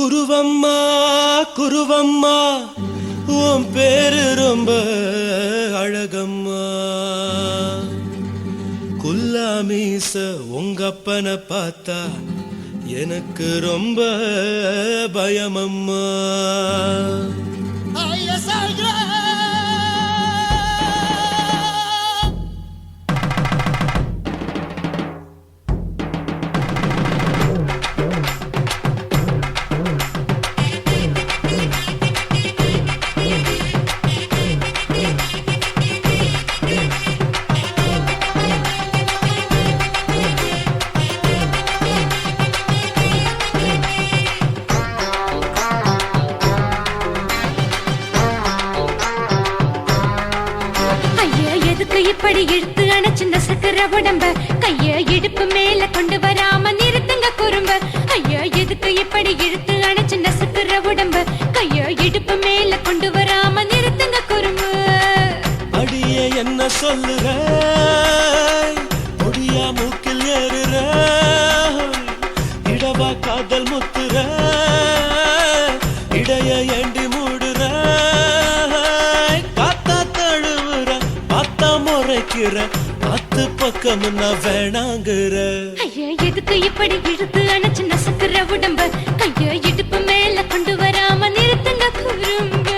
குருவம்மா குருவம்மா உன் பேரு ரொம்ப அழகம்மா. குல்லாமீச உங்க அப்பனை பார்த்தா எனக்கு ரொம்ப பயமம்மா. இப்படி இழுத்து அணைச்சு நசுக்கிற உடம்ப கைய இடுப்பு மேல கொண்டு வராம நிறுத்துங்க குறும்ப. ஐயா எதுக்கு இப்படி இழுத்து அணைச்சு நசுக்கிற உடம்ப கைய இடுப்பு மேல கொண்டு வராம நிறுத்துங்க குறும்பு. அடியே என்ன சொல்லுற ஒடியா மூக்கில் ஏறுற இடவா காதல் முத்துற இடைய ஏண்டி மூடுற காத்தா தழுவுற பார்த்தா முறைக்கிற பத்து பக்கம் நான் வேணாங்குற. ஐயா எதுக்கு இப்படி இழுத்து அணைச்சு நசுக்கிற உடம்ப கைய இடுப்பு மேல கொண்டு வராம நிறுத்துங்க குறும்ப.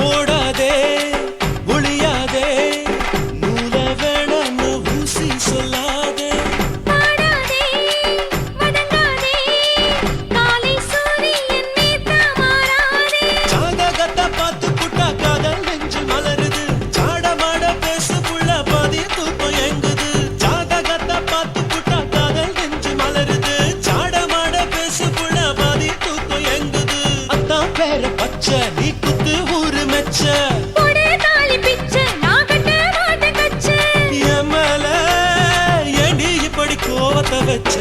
ஓடாதே ஒளியாதே நூல வேணான்னு ஊசி சொல்லாதே ஜாதகத்தை பார்த்து புட்டா காதல் நெஞ்சு மலருது சாடமாட பேசு புள்ள பாதி தூக்கம் எங்குது. ஜாதகத்தை பார்த்து புட்டா காதல் நெஞ்சு மலருது சாடமாட பேசு புள்ள பாதி தூக்கம் எங்குது. அத்தான் பேர பச்சை நீ குத்து ஊரு மெச்ச கோவத்தை வச்ச.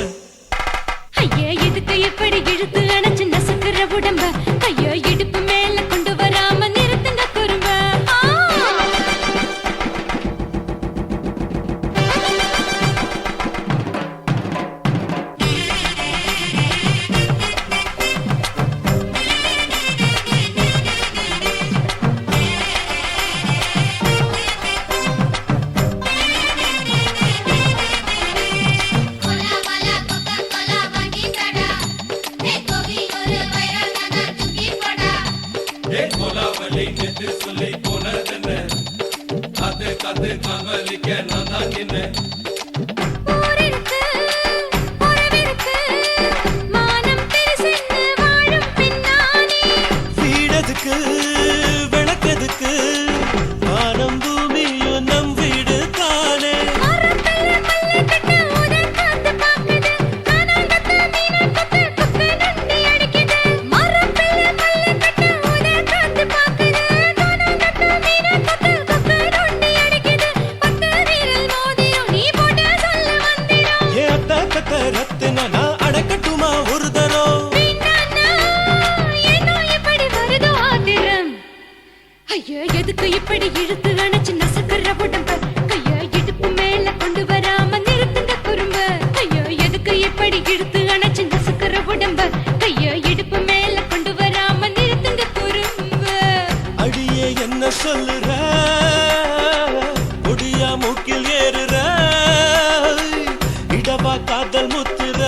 ஐயா எதுக்கு இப்படி இழுத்து அணைச்சு நசுக்கிற உடம்ப கைய இடுப்பு மேல கொண்டு வராம நிறுத்துங்க குறும்ப. வீடதுக்கு விளக்கதுக்கு வானம் பூமியும் நம் வீடு தானே. ரத்தினா நான் அடக்கட்டுமா ஒரு தரம். ஐயா எதுக்கு இப்படி இழுத்து அணைச்சு நசுக்கிற உடம்ப கைய இடுப்பு மேல கொண்டு வராம நிறுத்துங்க குறும்ப. ஐயா எதுக்கு இப்படி இழுத்து அணைச்சு நசுக்கிற உடம்ப கைய இடுப்பு மேல கொண்டு வராம நிறுத்துங்க குறும்ப. அடியே என்ன சொல்லுற ஒடியா மூக்கில் ஏறுற இடவா காதல் முத்துற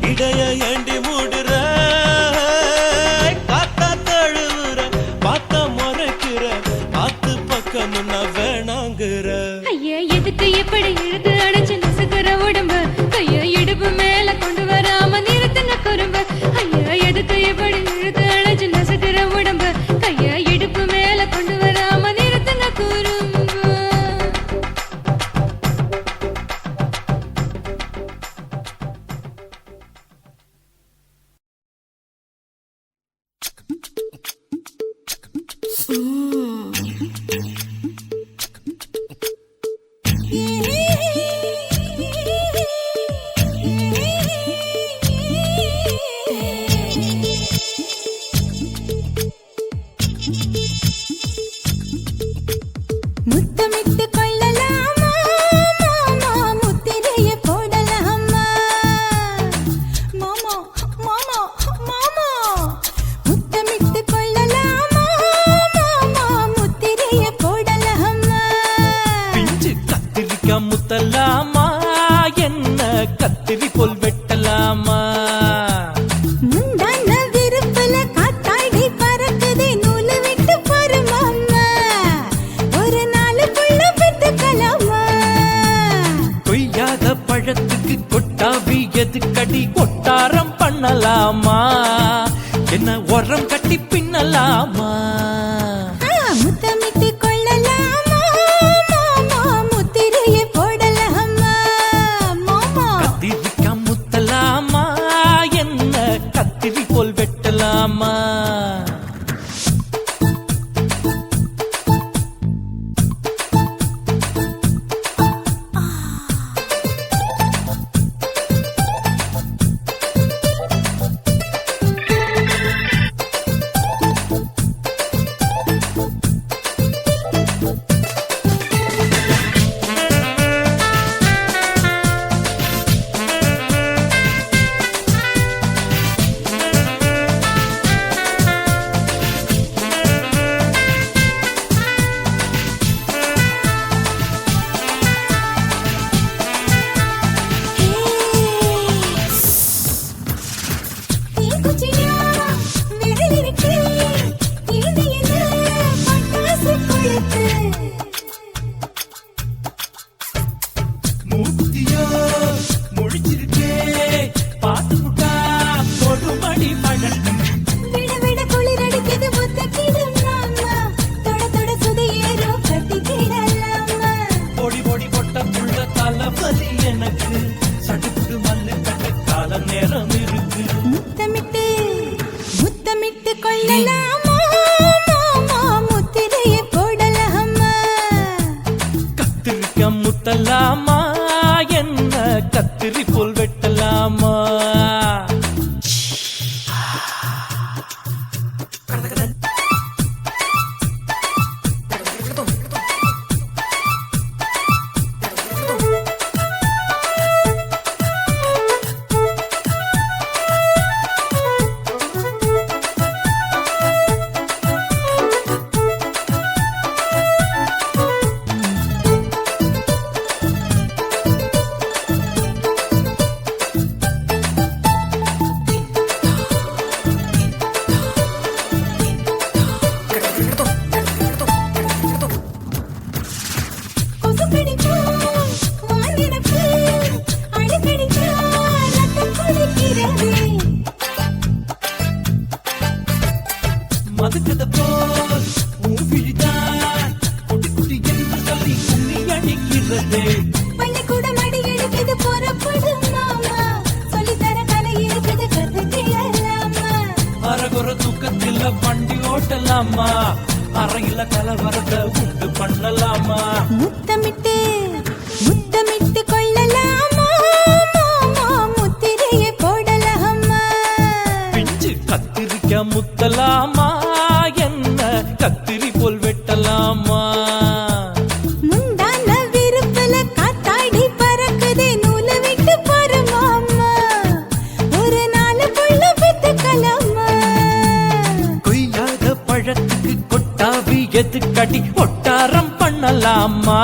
இடைய ஏண்டி மூடுற காத்தா தழுவுற பார்த்த முறைக்கிற பத்து பக்கம் நான் வேணாங்குற. ஐயா எதுக்கு இப்படி இழுத்து அணைச்சு நசுக்கிற உடம்ப கைய இடுப்பு மேல கொண்டு வராம நிறுத்துங்க குறும்ப. ஐயா எதுக்கு இப்படி இழுத்து அணைச்சு நசுக்கிற உடம்ப கைய பண்ணலாமா, என்ன உரம் கட்டி பின்னலாமா? முத்தமிட்டு கொள்ளலாமா மாமா, முத்திரையை போடலாமா மாமா. கத்திரிக்கா முத்தலாமா, என்ன கத்திரி போல் வெட்டலாமா? மூக்குத்தியோ முடிச்சிருக்கே, பாத்து புட்டா பொடுமடி பழக்கம். விட விட குளிர் அடிக்குது முத்தக்கிடும் மாமா, தொட தொட சுதையேறும் கட்டிக்கிடலாமா. பொடி பொடி பொட்ட புள்ள தலவலி எனக்கு, சடுக்கு மல்லு கட்ட கால நேரம் இருக்கு. முத்தமிட்டு முத்தமிட்டு கொள்ளலாமா மாமா, முத்திரையை போடலாமா. கத்திரிக்கா முத்தலாமா, என்ன கத்திரி போல் வெட்டலாமா? மதுக்கத போல் ஊவிழிதான் குட்டி குட்டி என்று சொல்லி கும்மி அடிக்கிறது. பள்ளிக்கூடம் அடி எடுக்குது புறப்படும் மாமா, சொல்லித்தர கலை இருக்குது கத்துக்கலாமா. அரகுற தூக்கத்தில் வண்டி ஓட்டலாமா, அறையில கலவரத்தை உண்டு பண்ணலாமா? முத்தமிட்டு முத்தமிட்டு கொள்ளலாமா மாமா, முத்திரையை போடலாமா. பிஞ்சு கத்திரிக்க முத்தலாமா, என்ன கத்திரி போல் வெட்டலாமா? முந்தான விருப்பல காத்தாடி பறக்குதே, நூலை விட்டு போற மாமா, ஒரு நாளுக்குள்ள பெத்துக்கலாமா. கொய்யாத பழத்துக்கு கொட்டாவி எதுக்கடி ஒட்டாரம் பண்ணலாமா,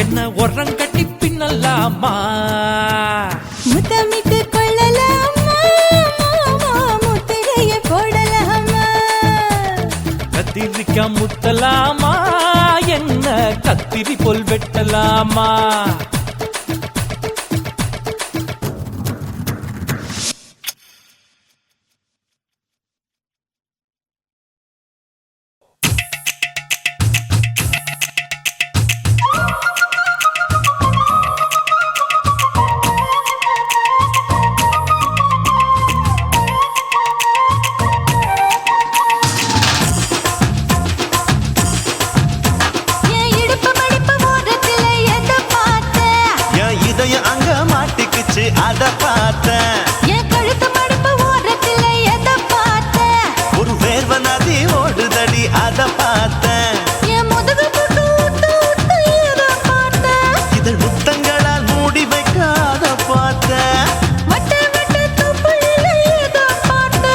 என்ன உரம் கட்டி பின்னலாமா? முத்தமிட்டு கொள்ளலாமா மாமா, முத்திரையை போடலாமா. கத்திரிக்கா முத்தலாமா, என்ன கத்திரி போல் வெட்டலாமா? என் இடுப்பு மடிப்பு ஓரத்துல எதை பார்த்த, என் இதயம் அங்க மாட்டிக்குச்சு அத பார்த்தேன். என் கழுத்து மடிப்பு ஓரத்துல எதை பார்த்த, ஒரு வேர்வ நதி ஓடுதடி அத பார்த்தேன். என் முதுகு புட்டு ஊத்து ஊத்து எதை பார்த்த, இதழ் முத்தங்களால் மூடி வைக்க அத பார்த்தேன். வட்ட வட்ட தொப்புள்ள எதை பார்த்த,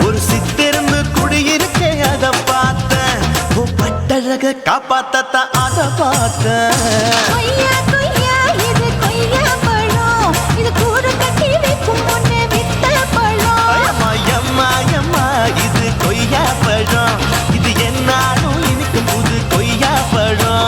ஒரு சித்திருந்து குடியிருக்கே அத பார்த்தேன். உன் பட்டழக காப்பாத்தத்தான் அத பார்த்தேன். கொய்யா கொய்யா இது கொய்யா பழம், இது கூடு கட்டி வைக்கும் முன்னே வித்த பழம். அம்மா எம்மா எம்மா இது கொய்யா பழம், இது என்னாலும் இனிக்கும் புது கொய்யா பழம்.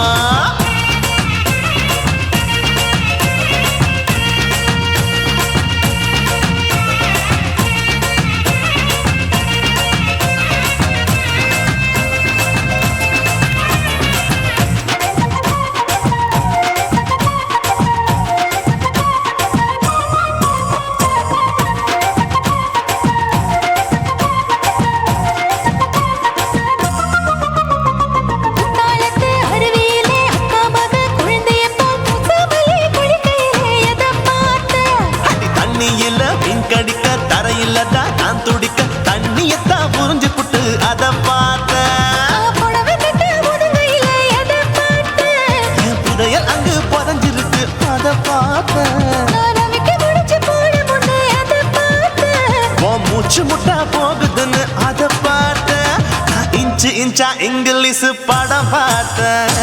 சீன்ச்சா இங்கிலீஷ் படம் பார்த்தேன்.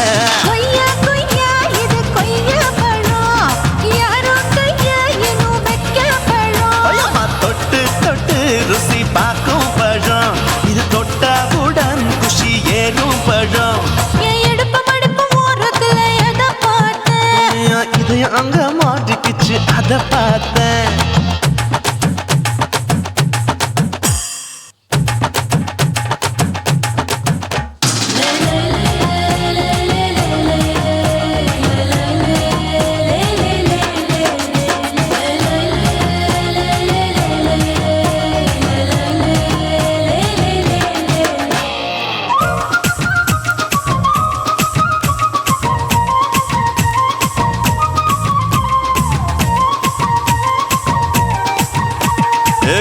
கொய்யா கொய்யா இது கொய்யா பழம், யாரோ கையா இன்னும் வைக்க பழம். ஐயம்மா, தொட்டு தொட்டு ருசி பார்க்கும் பழம், இது தொட்டவுடன் குஷி ஏறும் பழம். என் இடுப்பு மடுப்பு ஓரத்துல எதை பார்த்தேன்? இது அங்க மாட்டிக்கிச்சு அத பார்த்தேன்.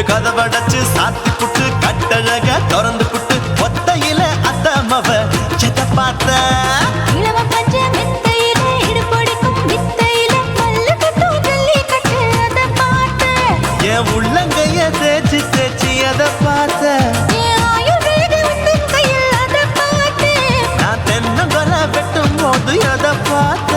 கதவடைச்சு சாத்தி புட்டு கட்டழக திறந்து புட்டு ஒத்தையில அத்தமவ செத்த பார்த்த. இளவ பஞ்ச மெத்தையில இடுப்பொடிக்கும் வித்தையில மல்லு கட்டும் ஜல்லி கட்டு அதை பார்த்தேன். என் உள்ளங்கைய தேய்ச்சி தேய்ச்சி அத பார்த்த. என் ஆயுர்வேத உந்தன் கையில் அதை பார்த்தேன். நான் தென்னங்கொலை வெட்டும் போது அத பார்த்த.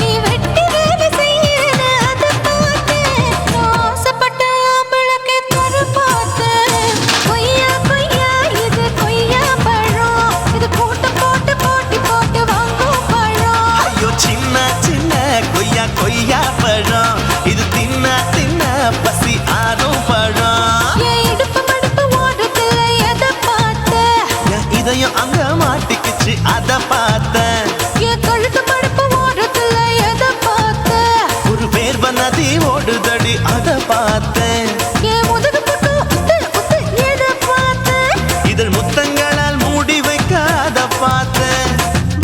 நீ வெட்டி வேலை செய்யற அதை பார்த்தேன். ஆசைப்பட்ட ஆம்பளக்கு தர பார்த்தேன். கொய்யா கொய்யா இது கொய்யா பழம், இது போட்டு போட்டு போட்டி போட்டு வாங்கும் பழம். ஐயோ சின்ன சின்ன கொய்யா கொய்யா பழம், இது தின்ன தின்ன பசி ஆறும் பழம். என் இடுப்பு மடுப்பு ஓரத்துல எதை பார்த்தேன்? என் இதயம் அங்க மாட்டிக்கிச்சு அத பார்த்தேன். என் கழுத்து மடுப்பு ஓரத்துல எதை பார்த்தேன்? ஒரு வேர்வ நதி ஓடுதடி அத பார்த்தேன். என் முதுகு புட்டு உத்து உத்து எதை பார்த்தேன்? இதழ் முத்தங்களால் மூடி வைக்க அத பார்த்தேன்.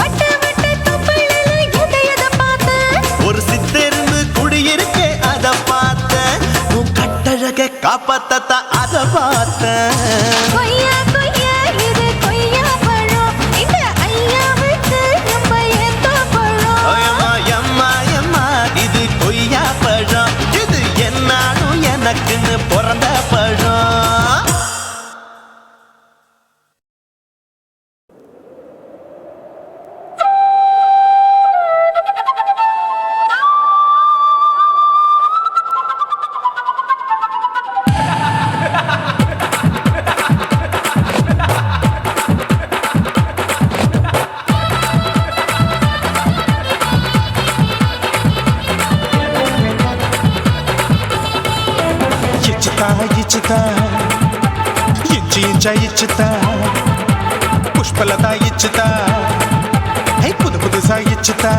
வட்ட வட்ட தொப்பையில எதை பார்த்தேன்? ஒரு சித்தெருந்து குடியிருக்கே அத பார்த்தேன். உன் கட்டழக காப்பாத்தத்த அத பார்த்தேன். கொய்யா கொய்யா இது கொய்யா பழம், இந்த ஐயாவுக்கு ரொம்ப ஏத்த பழம். ஐயம்மா, எம்மா, எம்மா, இது கொய்யா பழம், இது என்னாலும் எனக்குன்னு பிறந்த பழம். ఇచ్చితా ఇచ్చి ఇంచ ఇచ్చితా పుష్పలత ఇచ్చితా புது புதுசா இச்சுதா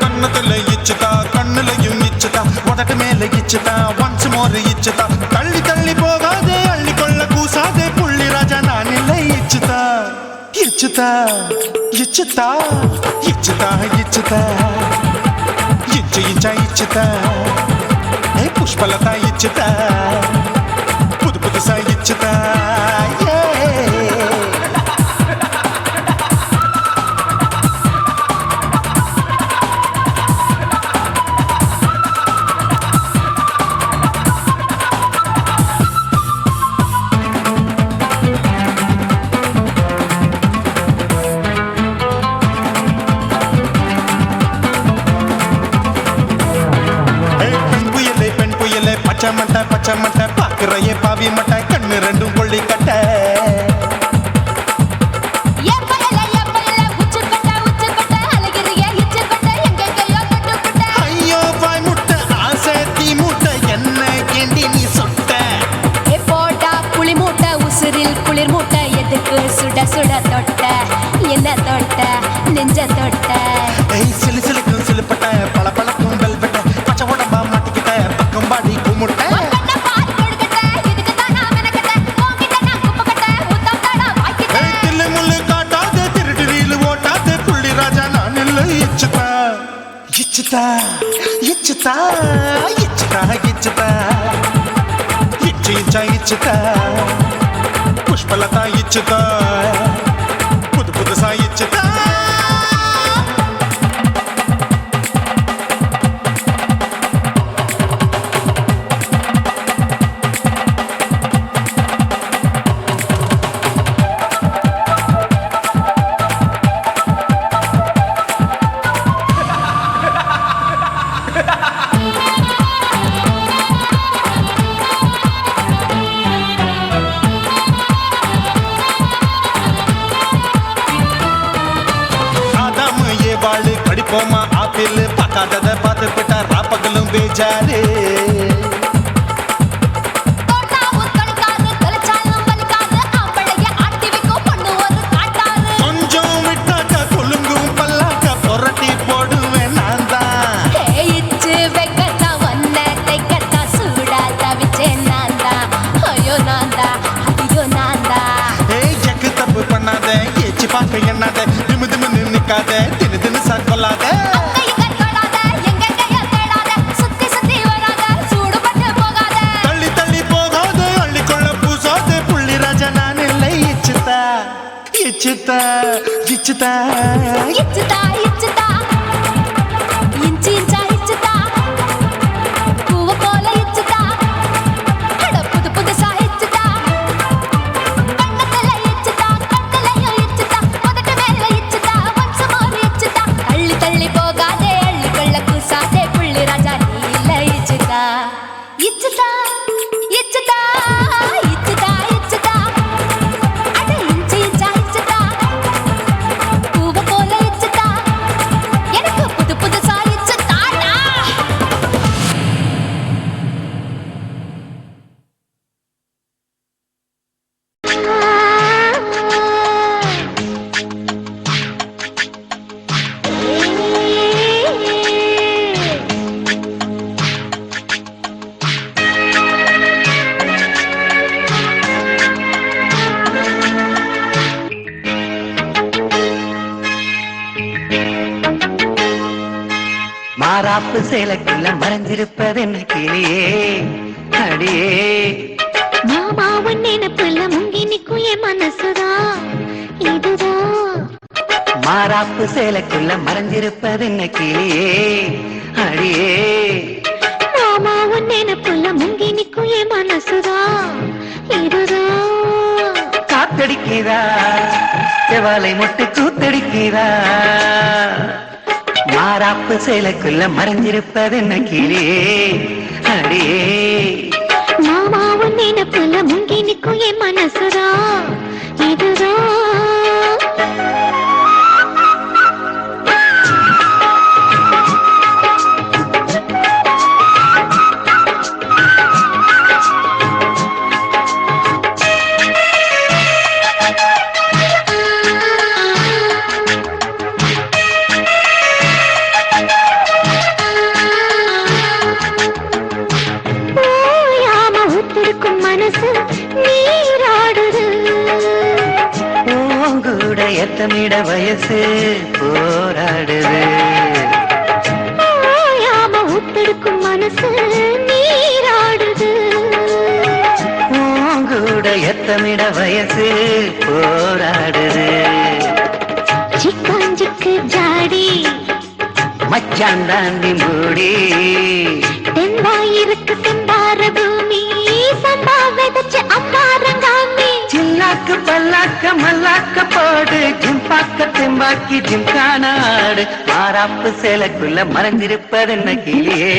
கண்ணத்துல இச்சுதா கண்ணுலையும் இச்சுதா உதட்டு மேல இச்சுதா ஒன்ஸ் மோர் இச்சுதா தள்ளி தள்ளி போகாதே அள்ளி கொள்ள கூசாதே புள்ளி ராஜா நான் இல்லை இச்சுதா இச்சுதா இச்சுதா இச்சுதா இச்சுதா இச்சு இஞ்சா இச்சுதா புஷ்பலத இச்சுதா புது புதுசா இச்சுதா பச்சை மட்டை பாக்குறையே பாவி மட்டை கண்ணு ரெண்டும் கொள்ளி கட்ட ஐயோ பாய் முட்டை ஆசை தீ மூட்டை என்ன கேண்டி நீ சொட்ட போட்டா புளி மூட்டை உசுரில் குளிர் மூட்டை எதுக்கு சுட சுட தொட்ட என்ன தொட்ட நெஞ்ச தொட்ட சிலு சிலுக்கும் சிலுப்பட்ட பல பழக்கும் வெல்வெட்ட பச்சை உடம்பா மாட்டிக்கிட்ட பக்கம் பாடி குமுட்ட இச்சுதா இச்சுதா இச்சுதா இச்சுதா இச்சு இச்சா இச்சுதா புஷ்பலதா இச்சுதா புது புதுசா இச்சுதா ஆடாதத பார்த்து விட்டா ராப்பகலும் பேஜாரு கொஞ்சம் விட்டாக்க கொலுங்கும் பல்லாக்க புரட்டி போடுவேன் நான் தான் ஜக்கு தப்பு பண்ணாத ஏச்சி பார்க்க எண்ணாத திமு திமு நின்னுக்காத தினு தினு சாக்கொள்ளாத தள்ளி தள்ளி போகாத அள்ளிக்கொள்ள பூசாத புள்ளி ராஜா நான் இல்லை இச்சுதா இச்சுதா இச்சுதா மாறாப்பு சேலைக்குள்ள மறைஞ்சிருப்பது என்ன கிளியே அடியே மாமாவன் நினைப்புல முங்கி நிக்கும் என் மனசுதான் இதுதான் மாறாப்பு சேலைக்குள்ள மறைஞ்சிருப்பது என்ன கிளியே அடியே மாமாவன் நினைப்புல முங்கி நிக்கும் என் மனசுதான் இதுதான் காத்தடிக்கிறா செவாலை முட்டு கூத்தடிக்கிறா மாறாப்பு சேலைக்குள்ள மறைஞ்சிருப்பது என்ன கிளியே அடியே மாமாவன் நினைப்புல முங்கி நிக்கும் என் மனசுதான் இதுதான் எத்தமிட வயசு போராடுது ஒத்தெடுக்கும் மனசு நீராடுது கூட எத்தமிட வயசு போராடுது சிக்காஞ்சிக்கு ஜாடி மச்சான் தாண்டி மூடி தென்வாயிருக்கு செம்பார பூமி சம்பா விதைச்சு அம்பாரங்காமி சில்லாக்கு பல்லாக்க மல்லாக்க போடு ஜிம்பாக்க தெம்பாக்கி ஜிம்கானாடு மாறாப்பு சேலைக்குள்ள மறைஞ்சிருப்பது என்ன கிளியே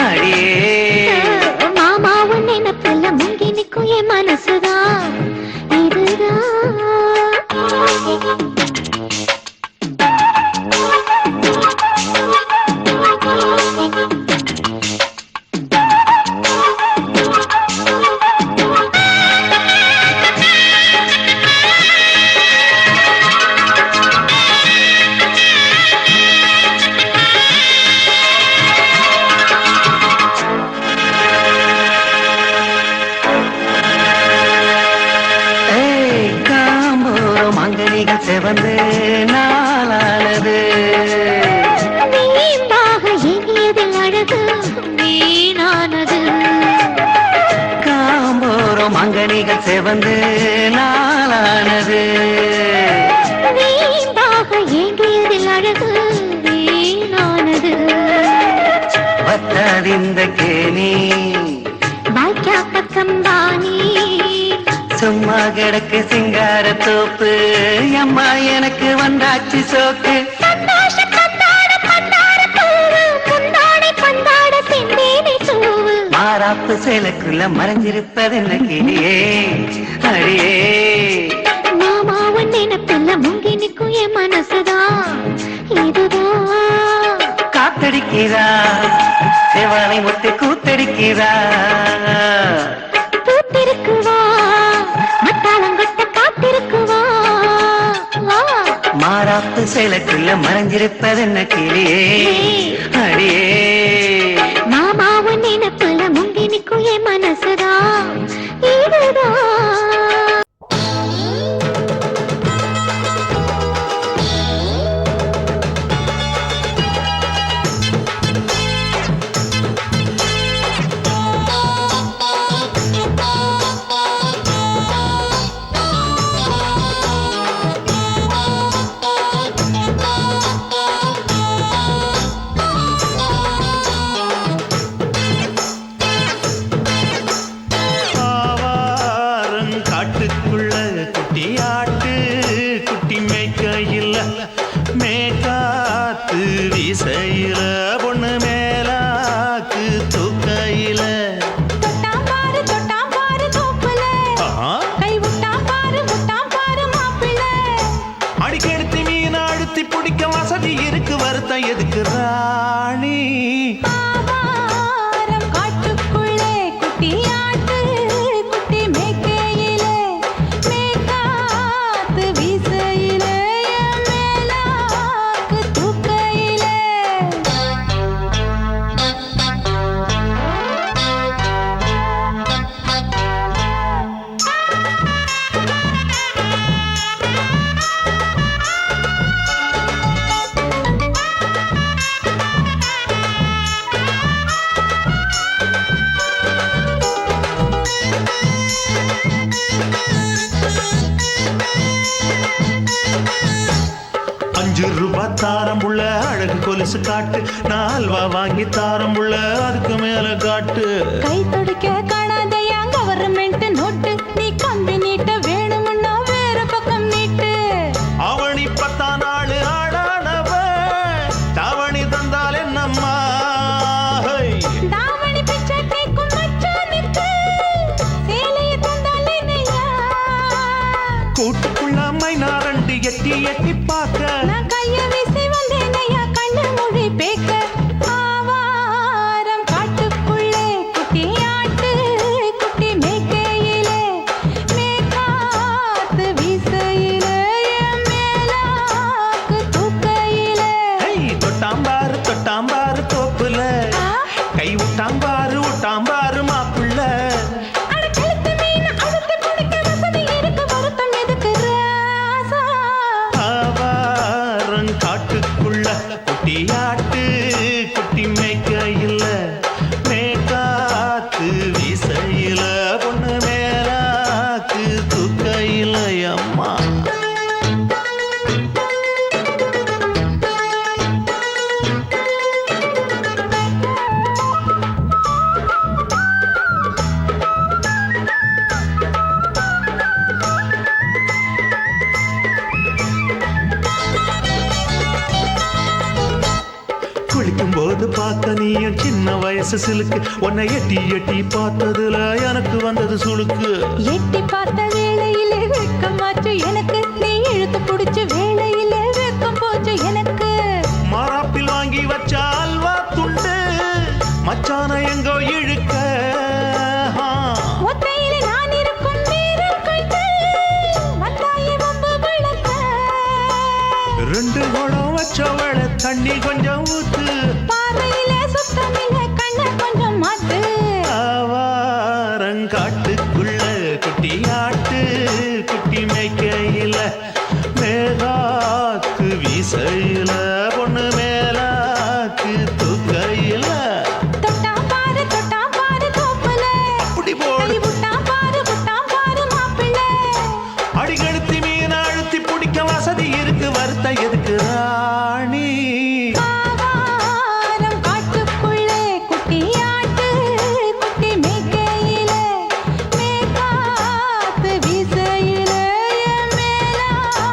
அடியே மாமாவும் நினைப்பில்ல முங்கி நிக்கும் என் மனசுதான் இதுதான் செவந்து நாளானது வீம்பாக எண்ணியதில் அழகு வீணானது காம்போரம் அங்கனிகள் செவந்து நாளானது வீம்பாக எண்ணியதில் அழகு வீணானது வத்தாதிந்த கேணி பாக்கியா பக்கம் தானி சும்மா கிடக்கு சிங்கார தோப்பு அம்மா எனக்கு வந்தாச்சு சோக்கு மாறாப்பு சேலைக்குள்ள மறைஞ்சிருப்பது என்ன கிளியே அடியே மாமாவன் நினைப்பில்ல முங்கி நிக்கும் என் மனசுதான் இதுதான் காத்தடி பூத்திருக்கிறா செவாலை முட்டு கூத்தடிக்கிறா பூத்திருக்குவா மத்தாளங்கொட்ட காத்திருக்குவா மாறாப்பு சேலக்குள்ள மறைஞ்சிருப்பதென்ன கிளியே அடியே மாமாவும் நினைப்புல முங்கி நிற்கும் என் மனசுதா இதுதான் காட்டுக்குள்ள குட்டியாட்டு குட்டி மேய்க்கையில் மேக்காத்து வீசையில பொண்ணு மேலாக்கு தூக்கையில தொட்டாம் பாரு தோப்புல கை விட்டாம் பாரு மாப்பிள்ள அடிக்கெடுத்து மீன் அழுத்தி பிடிக்க வசதி இருக்கு வருத்தம் எதுக்கு ராணி ஆவாரம் காட்டுக்குள்ளே குட்டியாட்டு குட்டி மேய்க்கையிலே மேய்க்காத்து வீசையிலே என் மேலாக்கு தூக்கையிலே ₹5 தாரம்புள்ள அழகு கொலுசு காட்டு 4 வாங்கி தாரம்புள்ள அதுக்கு மேல காட்டு கை துடிக்க காணாதையா கவர்மெண்ட் நோட்டு நீ கம்பி நீட்ட வேணும்னா வேற பக்கம் நீட்டு அவனி 10 நாள் ஆடானவ தாவணி தந்தால் என்னம்மா தாவணி பிச்சை கேக்கும் மச்சானுக்கு சேலையை தந்தாலே நையா கூட்டுக்குள்ள மைனாரண்டி எட்டி எட்டி பார்க்க நான் கைய வீசி வந்தேன் ஐயா கண்ணு மொழி பேக்க ஆவாரம் காட்டுக்குள்ளே குட்டியாட்டு குட்டி மேய்க்கையிலே மேய்க்காத்து வீசையிலே என் மேலாக்கு தூக்கையிலே தொட்டாம்பாரு தோப்புல கை விட்டாம்பாரு மாப்பிள்ள அட கழுத்து மீன் அழுத்து பிடிக்க வசதி இருக்கு வருத்தம் எதுக்கு ராசா ஆவாரம் காட்டுக்குள்ள குட்டியாட்டு குட்டி மேய்க்கையில் மேய்காத்து வீசையில பொண்ணு மேலாக்கு தூக்கையில் அம்மா குளிக்கும் போது பார்க்க நீயும் சின்ன வயசு சிலுக்கு உன்னை எட்டி எட்டி பார்த்ததுல எனக்கு வந்தது சுளுக்கு எட்டி பார்த்த வேளையிலே வெட்கமாச்சு எனக்கு நீ இழுத்து பிடிச்ச வேளையிலே வெட்கம் போச்சு எனக்கு மாறாப்பில் வாங்கி வச்ச அல்வா துண்டு மச்சான எங்கோ இழுக்க ஒத்தையிலே நான் இருக்கும் நேரம் கண்டு வந்தாயே வம்பு விளக்க 2 குடம் வச்சவள தண்ணி கொஞ்சம் ஊத்து பாறையிலே சுத்தமில்லை கண்ணை கொஞ்சம் மாத்து ஆவாரங்காட்டுக்குள்ள குட்டியாட்டு குட்டி மேய்க்கையில மேலாக்கு வீசையில பொண்ணு மேலாக்கு தூக்கையில தொட்டாம் பாரு தோப்புல அப்படி போடு கை விட்டாம் பாரு மாப்பிள்ளை அடிக்கெடுத்து மீன் அழுத்தி பிடிக்க வசதி இருக்கு வருத்தம் எதுக்கு ராணி ஆவாரம் காட்டுக்குள்ளே குட்டியாட்டு குட்டி மேய்க்கையிலே மேய்க்காத்து வீசையிலே என் மேலாக்கு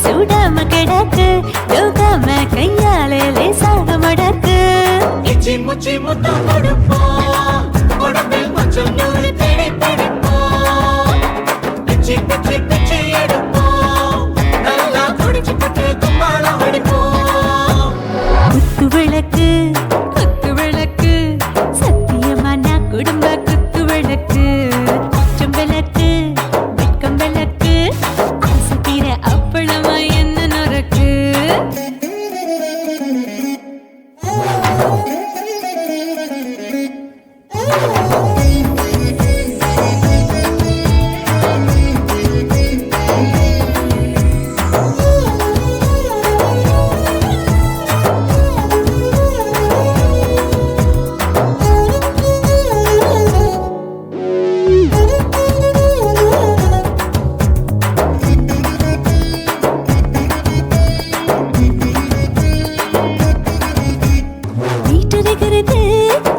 சூடாம கிடக்கு யோகாம கையாலே லேசாக மடக்கு இச்சி முச்சி முத்தம் கொடுப்போம் உடம்பில் கொஞ்சம் நூறு தேடி பிடிப்போம் பிச்சி பிச்சி பிச்சி எடுப்போம் நல்லா குடிச்சு பட்டு கும்பாளம் அடிப்போம் குத்து விளக்கு சத்தியமான குடும்ப குத்து விளக்கு அச்சம் விளக்கு வெட்கம் விளக்கு ஆசை தீர அப்பளமா என்ன நொறுக்கு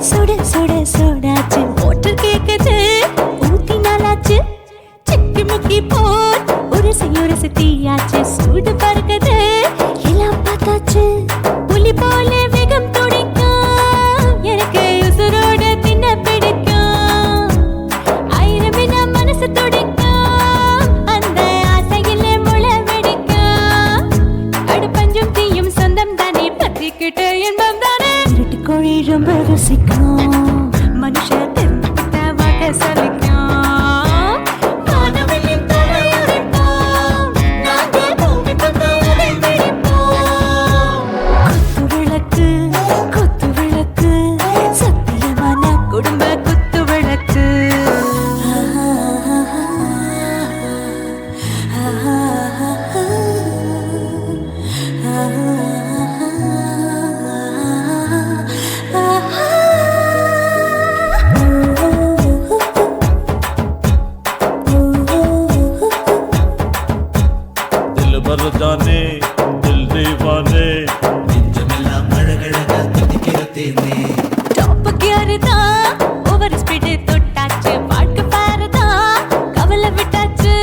சுட சுட சோடாச்சு மோட்டர் கேக்குது ஊத்தி நாளாச்சு சிக்கி முக்கி போர் உரசி தீயாச்சு சூடு பறக்குது எல்லாம் பார்த்தாச்சு புலி போல வேகம் துடிக்கும் எனக்கு உசுரோட தின்ன பிடிக்கும் ஆயிரம் வினா மனசு துடிக்கும் அந்த ஆசையில முளை வெடிக்கும் அடுப்பஞ்சும் தீயும் சொந்தம் தானே பத்திக்கிட்டு இன்பம் தானே கோழி ரொம்ப ருசிக்கும் மனுஷ தெரிஞ்சுக்கிட்ட வாக்க சலிக்கும் வானவெளியின் தலை உரைப்போம் நாங்கள் பூமி பந்த உரை வெடிப்போம் குத்து விளக்கு சத்தியமான குடும்ப குத்து விளக்கு जाने दिल दीवाने நெஞ்சமெல்லாம் அழகழகா தித்திக்கிறதேனே டாப் கியர் தான் ஓவர் ஸ்பீட் தொட்டாச்சு பாட்டு பாரு தான் கவலை விட்டாச்சு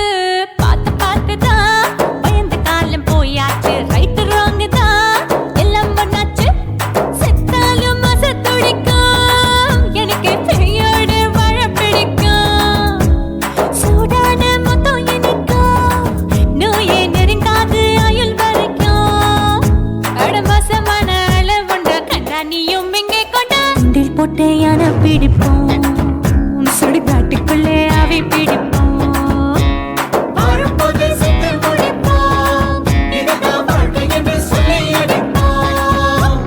பார்த்து தான் பயந்த காலம் போயாச்சு ரைட் ராங் தான் எல்லாம் பண்ணாச்சு செத்தாலும் மச துடிக்கும் எனக்கு பெயோட வாழ பிடிக்கும் சூடான மொத்தம் எனக்கும் நோயே நெருங்காது ஆயுள் வரைக்கும் அடமாசமான அளவுண்ட கண்டா நீயும் இங்கே கொண்டா உண்டில் போட்டு யானை பிடிப்போம் சுடுகாட்டுக்குள்ளே அவை பிடிப்போம் வரும்போது செத்து முடிப்போம் இதுதான் வாழ்க்கை என்று சொல்லி அடிப்போம்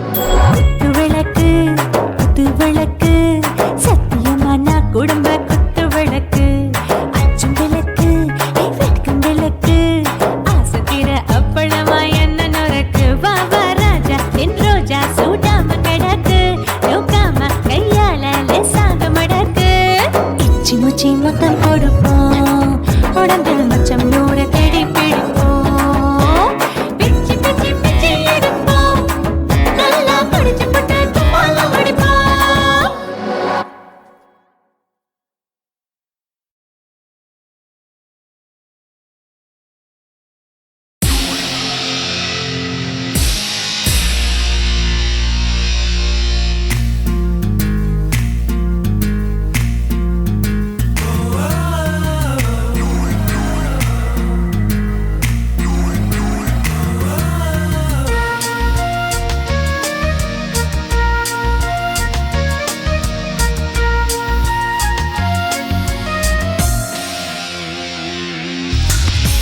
குத்து விளக்கு சத்தியமான குடும்ப குத்து விளக்கு அச்சும் விளக்கு வெட்கும் விளக்கு ஆசை தீர அப்பளமா என்ன நொறுக்கு வா ராஜா என் ரோஜா சூடாம கிடக்கு யோகாம கையால லேசாக மடக்கு இச்சி முச்சி மொத்தம் கொடுப்போம் உடம்பில் மச்சம் நூறு தேடி பிடிப்போம் பிச்சி பிச்சி பிச்சி எடுப்போம் நல்லா படிச்சு பட்டு கும்பாளம் அடிப்போம்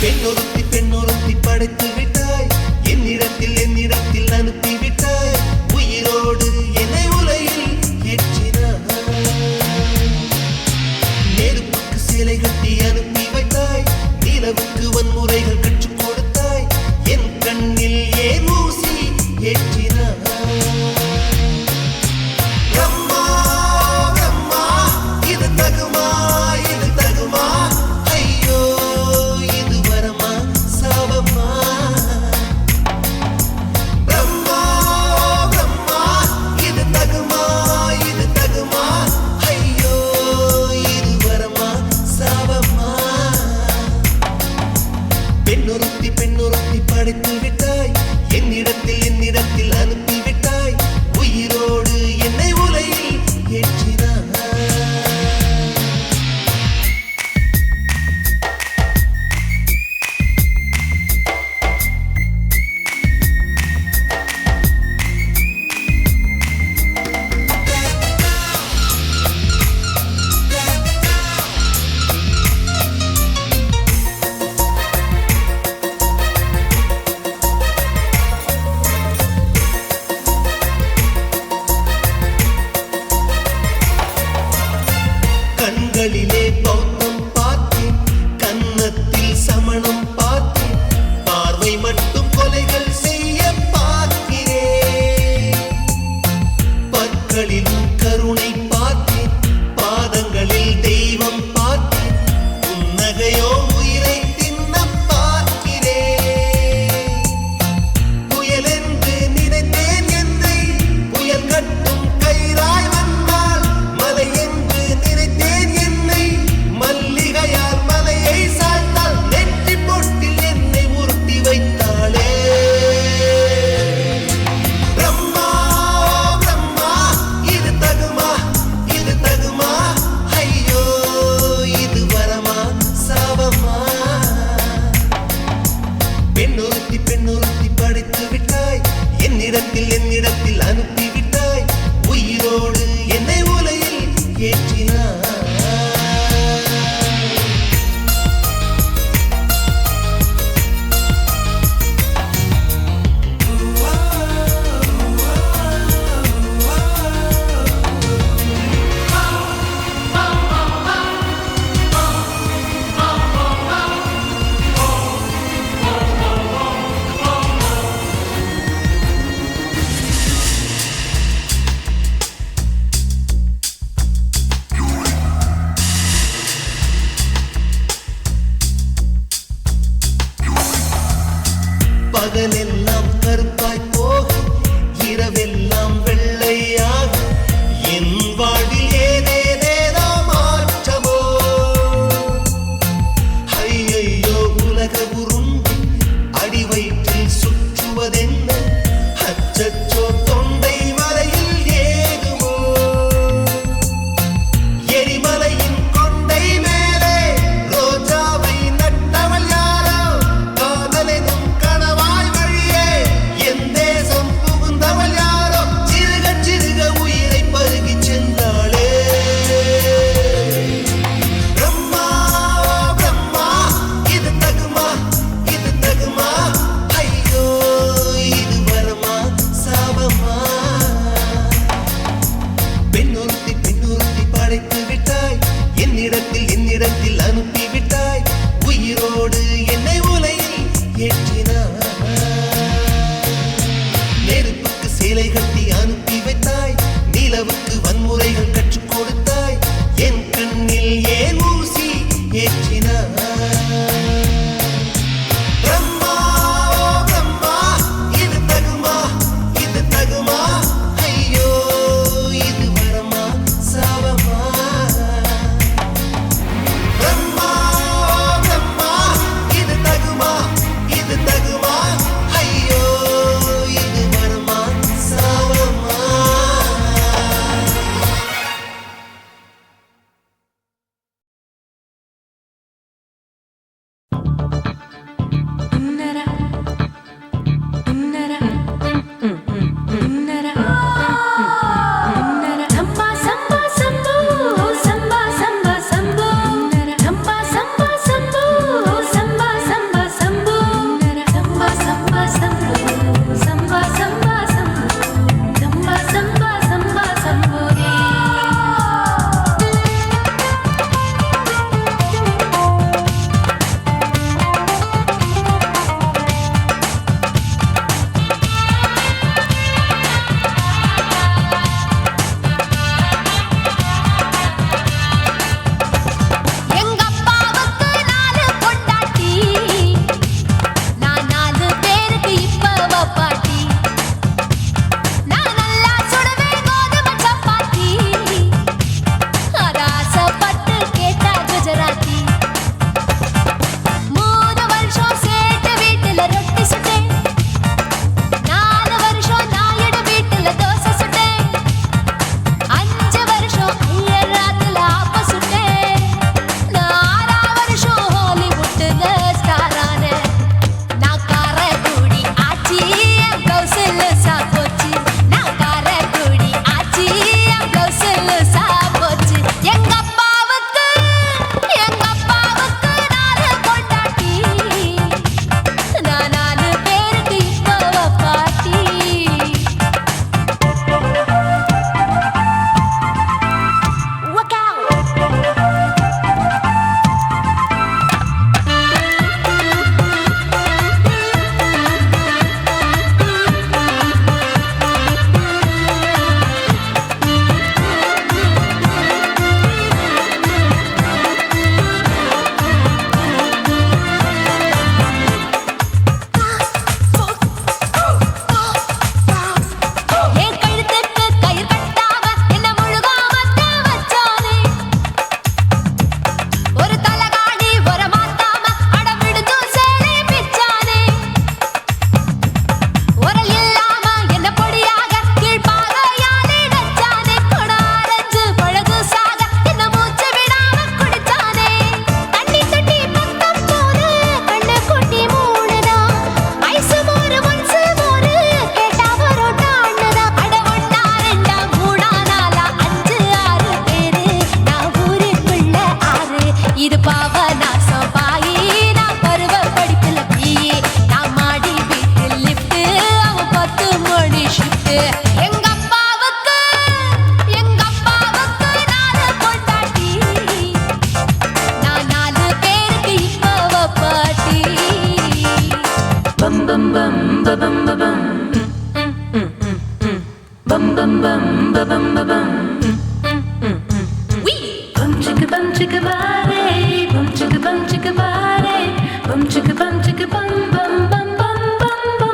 பெண்ணொருத்தி படைத்து விட்டாய் என்னிடத்தில் அனுப்பி விட்டாய் உயிரோடு என்னை உலையில் ஏற்றினாய் நெருப்புக்கு சிலை கட்டி அனுப்பி வைத்தாய் பகலெல்லாம் கருப்பாய் போக இரவெல்லாம் வெள்ளையாக என் வாழ்வில் ஏதேதேதோ மாற்றமோ ஐயையோ உலக உருண்டி அடி வயிற்றில் சுற்றுவதென்ன அச்சச்சோ தொண்டை மலையில் ஏகுமோ எரிமலையின் கொண்டை மேலே ரோஜாவை நட்டவள் யாரோ காதலெனும் கணவாய் வழியே என் தேசம் புகுந்தவள் யாரோ சிறுக சிறுக உயிரை பருகிச் சென்றாளே பிரம்மா பிரம்மா இது தகுமா ஐயோ இது வரமா சாபமா பெண்ணொருத்தி படைத்து விட்டாய் என்னிடத்தில் அனுப்பி விட்டாய் உயிரோடு என்னை உலையில் ஏற்றினாய் நெருப்புக்கு சேலை கட்டி அனுப்பி வைத்தாய் நிலவுக்கு வன்முறைகள் கற்றுக் கொடுத்தாய் என் கண்ணில் ஏன் ஊசி ஏற்றினாய் பிரம்மா பிரம்மா இது தகுமா ஐயோ இது வரமா சாபமா பிரம்மா பிரம்மா இது தகுமா ஐயோ இது வரமா சாபமா சம்பா சம்பா சம்போ சம்பா சம்பா சம்போ சம்பா சம்பா சம்போ சம்பா சம்பா சம்போ சம்பா சம்பா சம்போ சம்பா சம்பா சம்போ சம்பா சம்பா சம்பா சம்போ எங்க அப்பாவுக்கு 4 பொண்டாட்டி நான் 4 பேருக்கு இப்ப பாட்டி நான் நல்லா சுடுவேன் கோதுமை சப்பாத்தி அத ஆசைப்பட்டு கேட்டா குஜராத்தி 3 வருஷம் சேட்டு வீட்டுல ரொட்டி சுட்டேன் 4 வருஷம் நாயுடு வீட்டுல தோசை சுட்டேன் 5 வருஷம் ஐயர் ராத்துல ஆப்ப சுட்டேன் நான் 6 வருஷம் ஹாலிவுட்ல ஸ்டார் ஆனேன் நான் காரக்குடி ஆச்சி என் பிளவுஸ்ல சாப்போச்சு நான் காரக்குடி ஆச்சி என் பிளவுஸ்ல சாப்போச்சு எங்க அப்பாவுக்கு 4 பொண்டாட்டி நான் 4 பேருக்கு இப்ப பாட்டி Work out! என் கழுத்துக்கு கயிறு கட்டாம என்ன முழுகாம வச்சானே ஒரு தலகாணி ஒரு மாத்தாம அட விடுதும் சேலை பிச்சானே உரல் இல்லாம என்ன பொடியாக கீழ்பாகையாலே நச்சானே கொடாரஞ்சு பழகு சாக என்ன மூச்சு விடாம குடிச்சானே தண்ணி தொட்டி பக்கம் போரு கண்ணு குட்டி மூடுதா ஐசு மோரு ஒன்சு மோரு கேட்டா பரோட்டா அண்ணதா அட 1 2 3 4 5 6 பேரு நான் ஊருக்குள்ள 6 இது பாவநாசம் பாயி நான் பருவ படிப்புல பிஏ நான் மாடி வீட்டில் லிஃப்ட் அவன் 10 மணி ஷிஃப்ட் எங்க அப்பாவுக்கு 4 பொண்டாட்டி நான் 4 பேருக்கு இப்ப பாட்டி பம் பம் பம் பம் பம் bum bum bum bum bum bum. Wee! Bum chicka body, bum chicka body, bum chicka bum bum bum bum bum bum.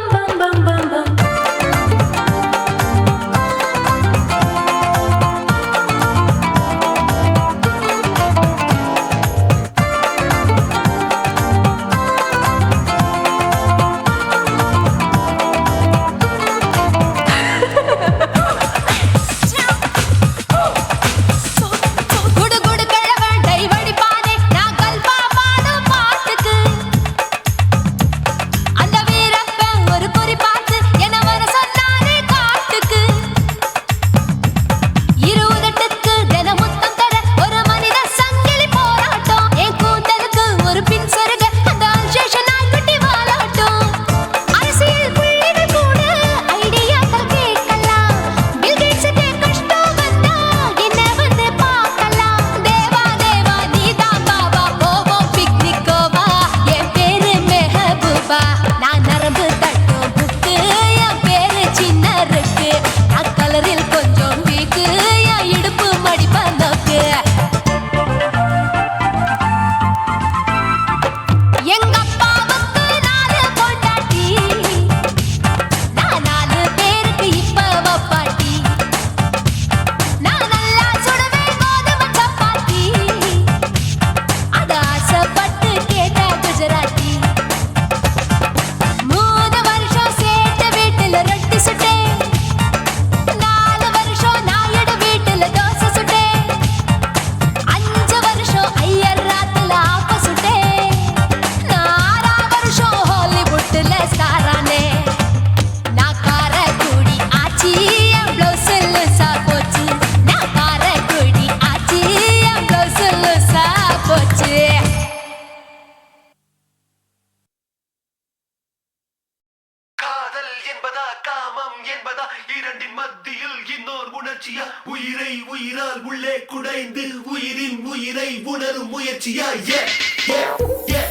உள்ளே குடைந்து உயிரின் உயிரை உணரும் முயற்சியா yeah, yeah, yeah.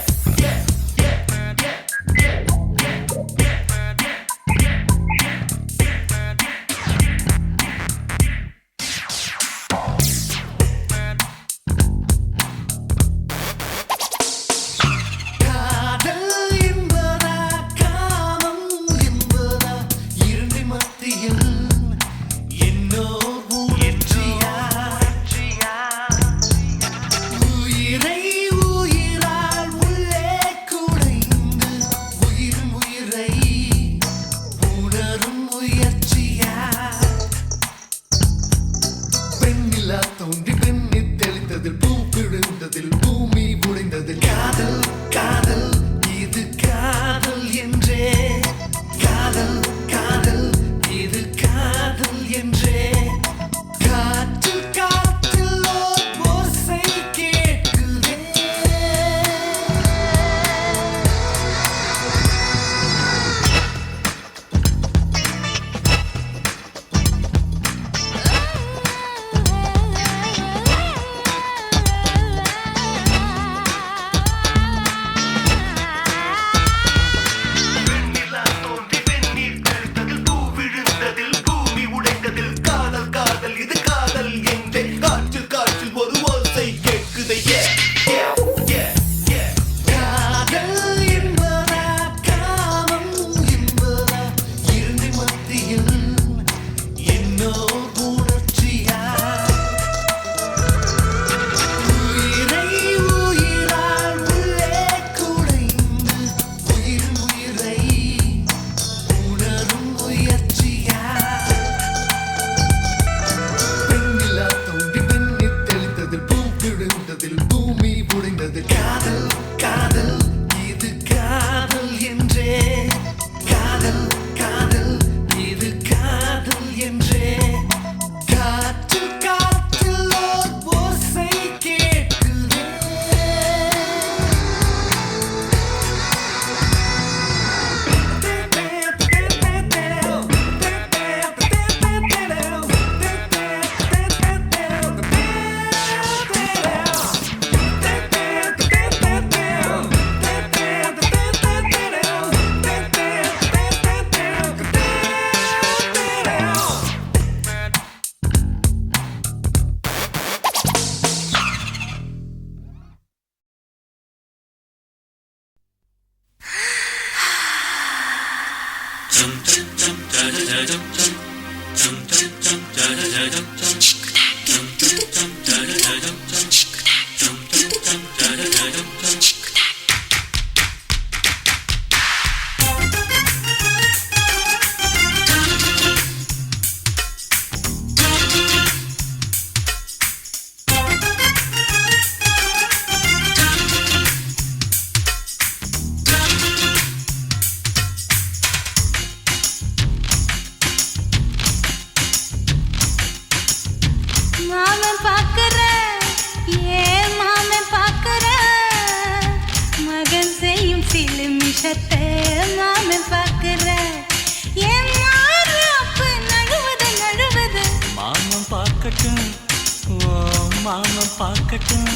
மாமன் பார்க்கட்டும்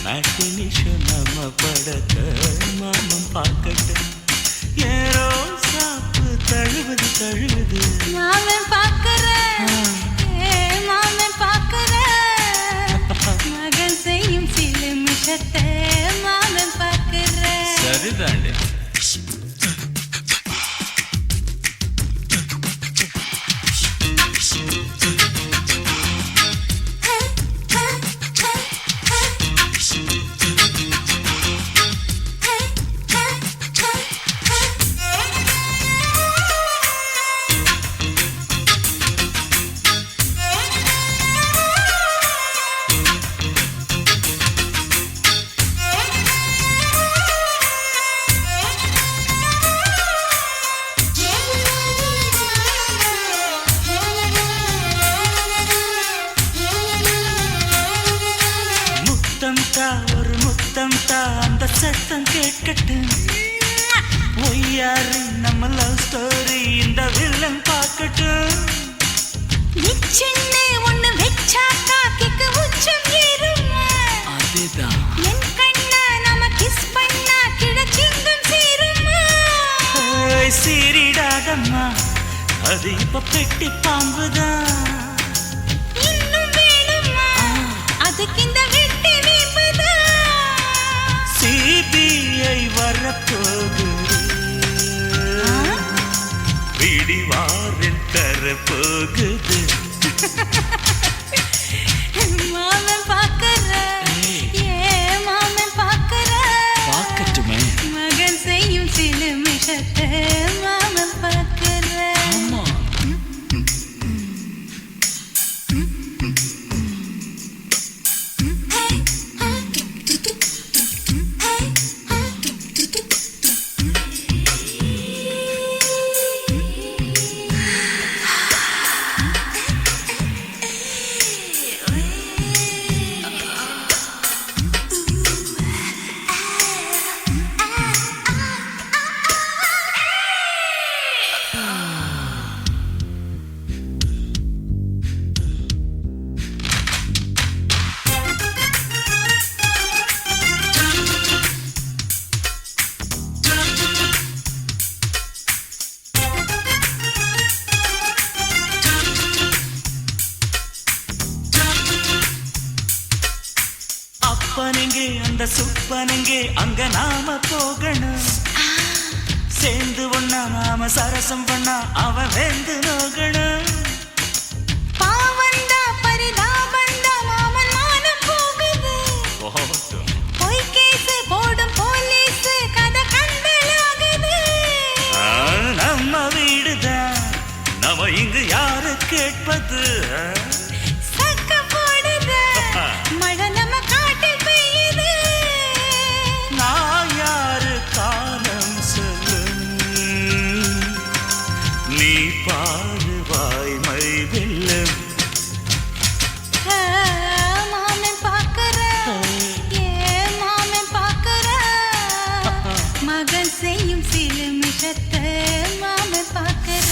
மேட்டினிஷன் நம்ம படத்த மாமன் பார்க்கட்டும் ஏரோ சாப்பு தழுவுது தழுவுது மாமன் பார்க்கிறேன் மாமன் பார்க்கிறேன் மகன் செய்யும் சில மிஷத்தை மாமன் பார்க்கிறேன் சரிதாண்டி ஒரு முத்தம் தான் அந்த சத்தம் கேட்கட்டும் ஒய்யாரு நம்ம லவ் ஸ்டோரி இந்த வில்லன் பார்க்கட்டும் நிச்சயம் ஒண்ணு வச்சாக்கா கிக்கு உச்சம் ஏறுமா அதுதான் என் கண்ணா நாம கிஸ் பண்ணா கிழச்சிங்கம் சேருமா சீரிடாதம்மா அது இப்ப பெட்டி பாம்புதான் இன்னும் வேணுமா அதுக்கு இந்த வெட்டி வீம்புதான் சிபிஐ வரப்போகுது பிடிவாரன் தரப்போகுது மாமன் பாக்கற மாமன் பாக்கற பார்க்கட்டுமே மகன் செய்யும் சில மிஷத்தை மாமன் பாக்கற ஆமா அப்பனெங்கே அந்த சுப்பனெங்கே அங்க நாம போகணும் சேர்ந்து ஒண்ணா நாம சரசம் பண்ணா அவன் வெந்து நோகணும் பாவந்தா பரிதாபந்தா மாமன் மானம் போகுது பொய் கேஸ் போடும் போலீஸ் கதை கண்டலாகுது நம்ம வீடுதான் நம்ம இங்கு யாரு கேட்பது சக்க போடுது மழை நம்ம காட்டில் பெய்யுது நான் யாரு காலம் சொல்லும் நீ பாரு வாய்மை வெல்லும் மாமன் பாக்கற மாமன் பாக்கற மகன் செய்யும் சில மிஷத்தை மாமன் பாக்கற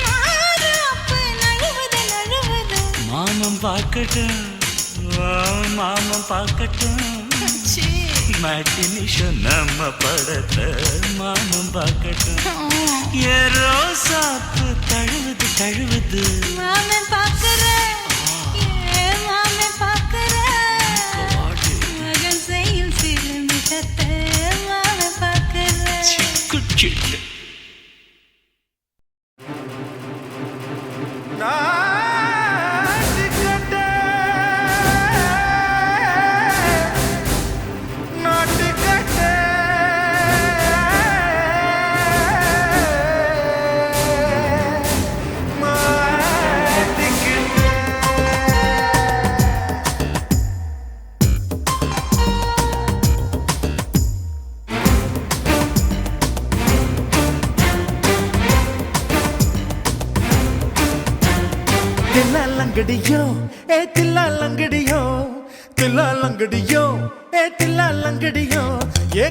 மாறாப்பு நழுவுது நழுவுது மாமன் பார்க்கட்டும் மாமன் பார்க்கட்டும் மேட்டினிஷன் நம்ம படத்தை மாமன் பார்க்கட்டும் ஏரோ சாப்பு தழுவுது தழுவுது மாமன் பாக்கற மாமன் பாக்கற மகன் செய்யும் சில மிஷத்தை மாமன் பாக்கற சிக்கு தில்லாலங்கடியோ தில்லாலங்கடியோ தில்லாலங்கடியோ தில்லாலங்கடியோ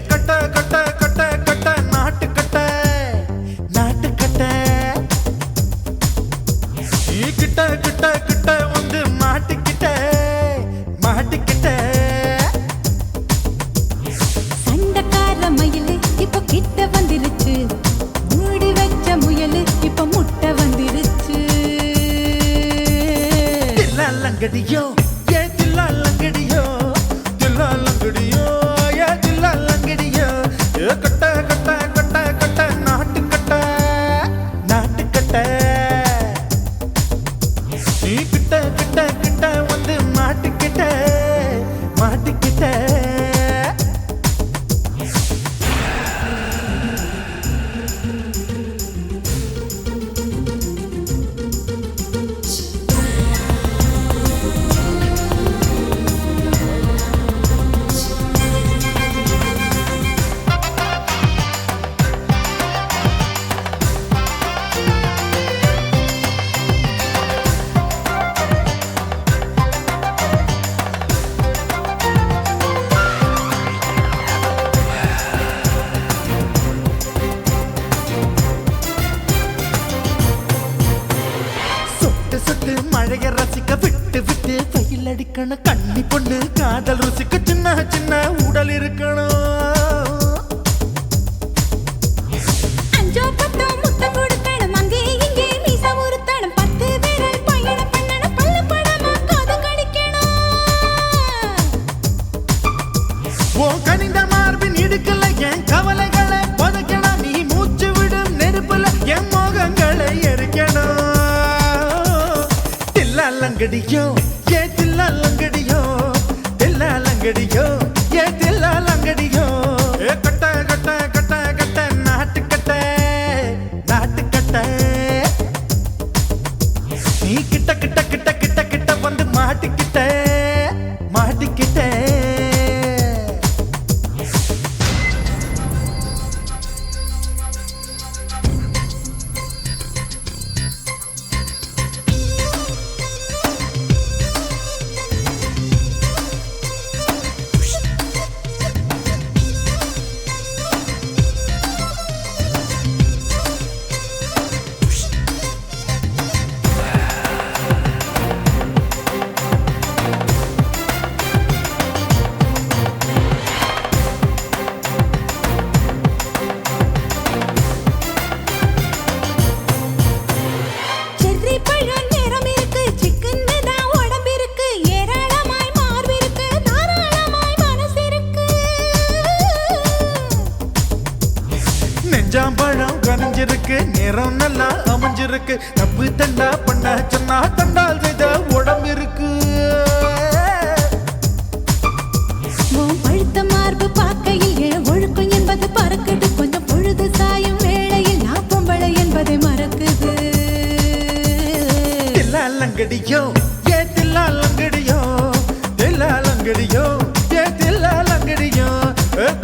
கட்ட கட்ட கட்ட கட்ட நாட்டு கட்ட நாட்டு கட்ட கிட்ட கிட்ட கிட்ட வந்து மாட்டிக்கிட்ட மாட்டிக்கிட்ட சண்டக்கார மயிலு இப்ப கிட்ட வந்துருச்சு மூடி வச்ச முயலு இப்ப முட்டை வந்துருச்சு தில்லாலங்கடியோ தில்லாலங்கடியோ தில்லாலங்கடியோ தில்லாலங்கடியோ கட்ட கட்ட கட்ட கட்ட நாட்டு கட்ட நாட்டு கட்ட நீ கிட்ட கிட்ட கிட்ட வந்து மாட்டிக்கிட்ட மாட்டிக்கிட்ட இருக்கணும் கண்ணி பொண்ணு காதல் ருசிக்கு சின்ன சின்ன உடல் இருக்கணும் அஞ்சோ பத்தோ முத்த கொடுக்கணும் அங்கே இங்கே மீச உருத்தணும் 10 விரல் பயணம் பண்ணணும் பல்ல படமா காது கடிக்கணும் ஓ கனிந்த மார்பின் இடுக்கல என் கவலைகளை பதுக்கணும் நீ மூச்சு விடும் நெருப்புல என் மோகங்களை எரிக்கணும் தில்லாலங்கடியோ ஏ தில்லாலங்கடியோ தில்லாலங்கடியோ ஏ தில்லாலங்கடியோ ஏ கட்ட கட்ட கட்ட கட்ட நாட்டு கட்ட நாட்டு கட்ட நீ கிட்ட கிட்ட கிட்ட கிட்ட கிட்ட வந்து மாட்டிக்கிட்ட மாட்டிக்கிட்ட செர்ரி பழம் நிறம் இருக்கு சிக்கன்னு தான் உடம்பு இருக்கு ஏராளமாய் மார்பு இருக்கு தாராளமாய் மனசு இருக்கு நெஞ்சாம்பழம் கனிஞ்சிருக்கு நிறம் நல்லா அமைஞ்சிருக்கு தப்பு தண்டா பண்ண சொன்னா தண்டால் செய்த உடம்பு இருக்கு உன் பழுத்த மார்பு பார்க்கையில் என் ஒழுக்கம் என்பது பறக்குது கொஞ்சம் பொழுது சாயும் வேளையில் நான் பொம்பளை என்பதை மறக்குது தில்லாலங்கடியோ ஏ தில்லாலங்கடியோ தில்லாலங்கடியோ ஏ தில்லாலங்கடியோ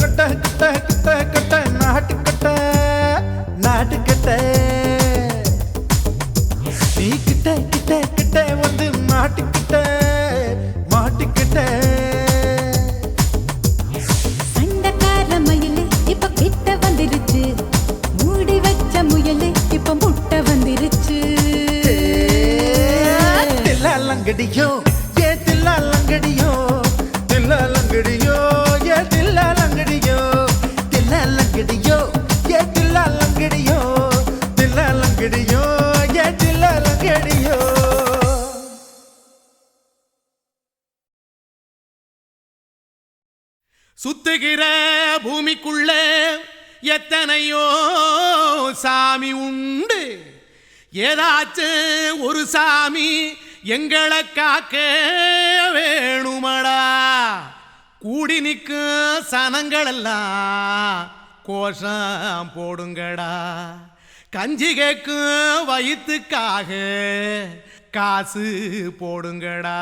கட்ட கட்ட கட்ட கட்ட நாட்டு கட்ட நாட்டு கட்ட நீ கிட்ட கிட்ட கிட்ட வந்து மாட்டிக்கிட்ட மாட்டிக்கிட்ட சண்டக்கார மயிலு இப்ப கிட்ட வந்துருச்சு மூடி வச்ச முயலு இப்ப முட்டை வந்துருச்சு தில்லாலங்கடியோ ஏ தில்லாலங்கடியோ தில்லாலங்கடியோ ஏ தில்லாலங்கடியோ தில்லாலங்கடியோ ஏ தில்லாலங்கடியோ தில்லாலங்கடியோ ஏ தில்லாலங்கடியோ சுத்துகிற பூமிக்குள்ள எத்தனையோ சாமி உண்டு ஏதாச்சும் ஒரு சாமி எங்களை காக்க வேணுமடா கூடி நிற்கும் சனங்களெல்லாம் கோஷம் போடுங்கடா கஞ்சி கேக்கும் வயிற்றுக்காக காசு போடுங்கடா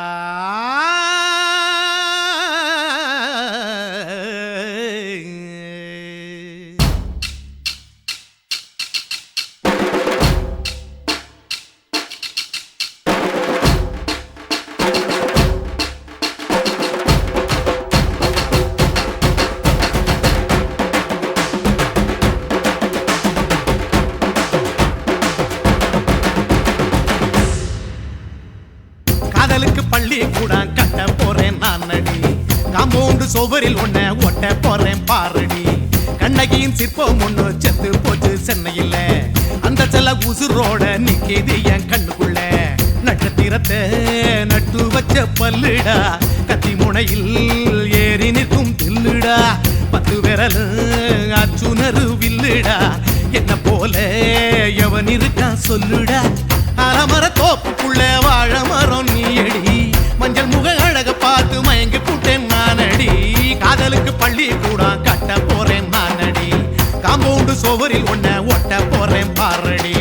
காதலுக்கு பள்ளி கூட கட்ட போறேன் நான் நடி காம்பவுண்டு சோவரில் ஒன்ன ஒட்ட போறேன் பாரடி கண்ணகியின் சிற்பம் ஒண்ணு செத்து போச்சு சென்னையில் அந்த செல்ல உசுரோட நிக்கிது என் கண்ணுக்குள்ள நட்சத்திரத்தை நட்டு வச்ச பல்லுடா கத்தி முனையில் ஏறி நிற்கும் தில்லுடா 10 விரல் அச்சுணரு வில்லுடா என்ன போல எவன் இருக்கான் சொல்லுடா அலமர தோப்புக்குள்ள வாழ மரம் நீயடி மஞ்சள் முக அழக பார்த்து மயங்கி புட்டேன் நானடி காதலுக்கு பள்ளி கூட கட்ட போறேன் நானடி காம்பவுண்டு சோவரில் ஒன்ன ஒட்ட போறேன் பாரடி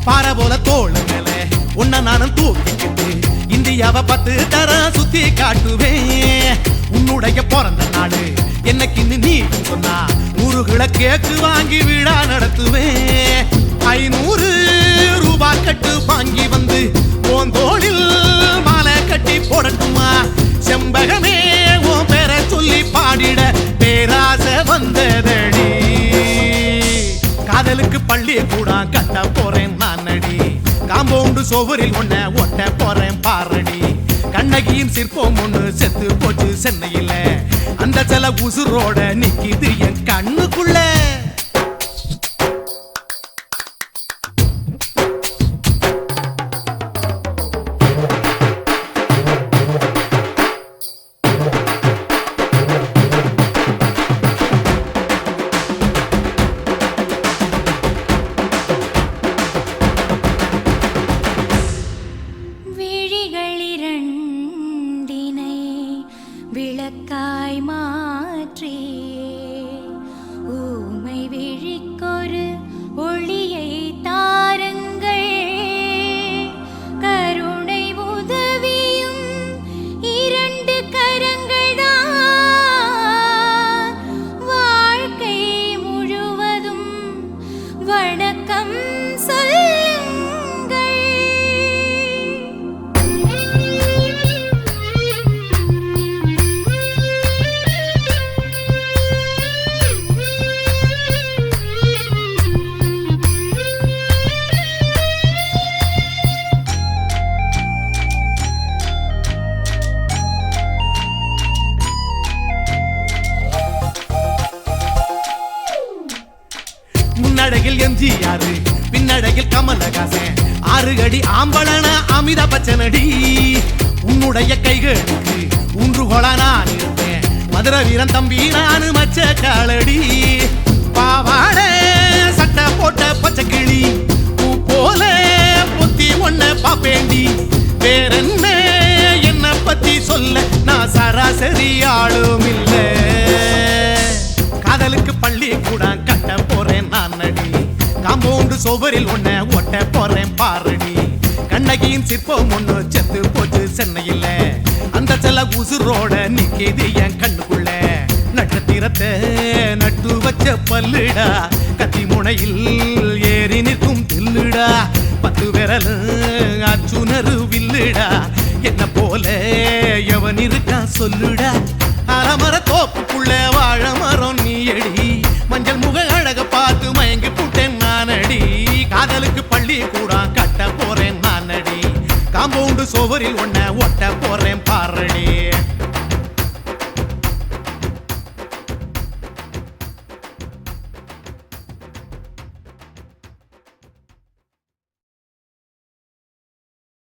பாறை போல தோள் மேல உன்ன நானும் தூக்கிக்கிட்டு இந்தியாவை 10 தரம் சுத்தி காட்டுவேன் உன்னுடைய பிறந்த நாடு என்னைக்கு நீ சொன்னா 100 கிலோ கேக்கு வாங்கி விழா நடத்துவேன் 500 ரூபாய் கட்டு வாங்கி வந்து போந்தோளில் மாலை கட்டி போடட்டுமா செம்பகமே உன் பேரை சொல்லி பாடிட பேராசை வந்ததடி காதலுக்கு பள்ளி கூட கட்ட போறேன் நான் அடி காம்பவுண்டு சோவரில் ஒன்ன ஒட்ட போறேன் பாரடி கண்ணகியின் சிற்பம் ஒண்ணு செத்து போச்சு சென்னையில அந்த சில உசுரோட நிக்கிது என் கண்ணுக்குள்ள விளக்காய் மாற்றி ஊமை விழிக்கொரு ஒளியை தாருங்கள் கருணை உதவியும் 2 கரங்கள் தான் வாழ்க்கை முழுவதும் வணக்கம் முன்னடையில் எம்ஜிஆர் பின்னடையில் கமலஹாசன் 6 அடி ஆம்பளன அமிதாப் பச்சனடி உன்னுடைய கைகளுக்கு ஊன்றுகோலா நான் இருப்பேன் மதுரை வீரன் தம்பி நானு மச்ச காலடி பாவாட சட்டை போட்ட பச்சை கிளி பூ போல பொத்தி ஒன்ன பாப்பேண்டி வேறென்ன என்ன பத்தி சொல்ல நான் சராசரி ஆளும் இல்ல காதலுக்கு பள்ளி கூட கட்ட போறேன் நான் அடி காம்பவுண்டு சோவரில் ஒன்ன ஒட்ட போறேன் பாரடி கண்ணகியின் சிற்பம் ஒண்ணு செத்து போச்சு சென்னையில அந்த சில உசுரோட நிக்கிது என் கண்ணுக்குள்ள நட்சத்திரத்தை நட்டு வச்ச பல்லுடா கத்தி முனையில் ஏறி நிற்கும் தில்லுடா 10 விரல் அச்சுணரு வில்லுடா என்ன போல எவன் இருக்கா சொல்லுடா அலமர தோப்புக்குள்ள வாழ மரம் நீ அடி மஞ்சள் முக அழக பார்த்து மயங்கி புட்டேன் நானடி காதலுக்கு பள்ளி கூட கட்ட போறேன் நானடி காம்பவுண்டு சோவரில் ஒன்ன ஒட்ட போறேன் பாரடி